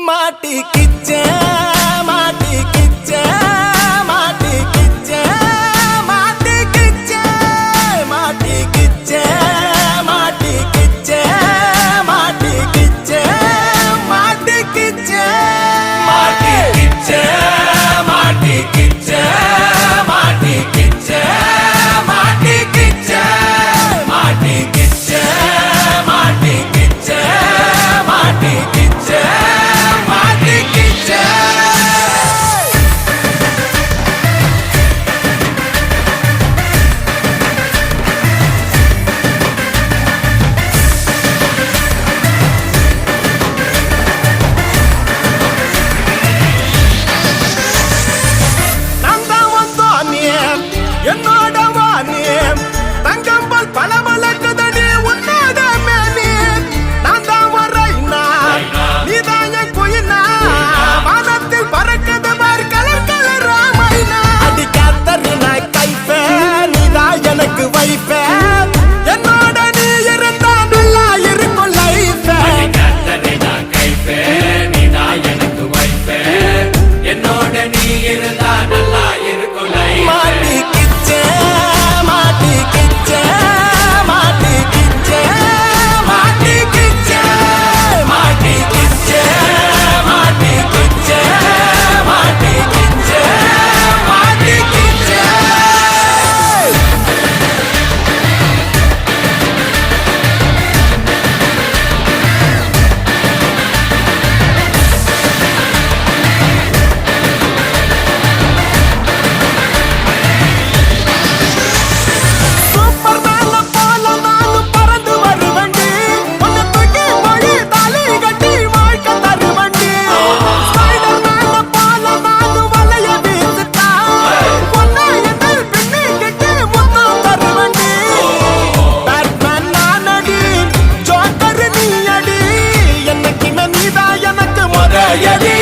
மாட்டிக்கிச்சே மாட்டிக்கிச்சே மாட்டிக்கிச்சே மாட்டிக்கிச்சே மாட்டிக்கிச்சே மாட்டிக்கிச்சே மாட்டிக்கிச்சே மாட்டிக்கிச்சே மாட்டிக்கிச்சே மாட்டிக்கிச்சே மாட்டிக்கிச்சே மாட்டிக்கிச்சே மாட்டிக்கிச்சே மாட்டிக்கிச்சே மாட்டிக்கிச்சே மாட்டிக்கிச்சே என்னோட வாணி தங்கம்பல் பலபலக்குதடி உன்னோட மேனி நான் தான் வரைனா நீதான் என் குயினா வானத்தில் பறக்குது பார் கலர் கலர் ராமைனா அடி காத்தறினா கைப்பே நீதான் எனக்கு வைப்பே என்னோட நீ இருந்தா நல்லா இருக்கும் லைஃப் அடி காத்தறினா கைப்பே நீதான் எனக்கு வைப்பே என்னோட நீ இருந்தா நல்லா இருக்கும் லைஃப் மாட்டிக்கிச்சே மாட்டிக்கிச்சே மாட்டிக்கிச்சே மாட்டிக்கிச்சே மாட்டிக்கிச்சே மாட்டிக்கிச்சே மாட்டிக்கிச்சே மாட்டிக்கிச்சே சூப்பர் மேல போல நானும் பறந்து வருவண்டி உன்னை தூக்கி போய் தாலி கட்டி வாழ்க்கை தருவண்டி ஸ்பைடர் மேல போல நானும் வலைய வீசுட்டா உன்னை எதிர் பின்னி கட்டி முத்தம் தருவண்டி பேட்மேன் நானடி ஜோக்கர் நீ அடி என்னைக்குமே நீதான் எனக்கு முறையடி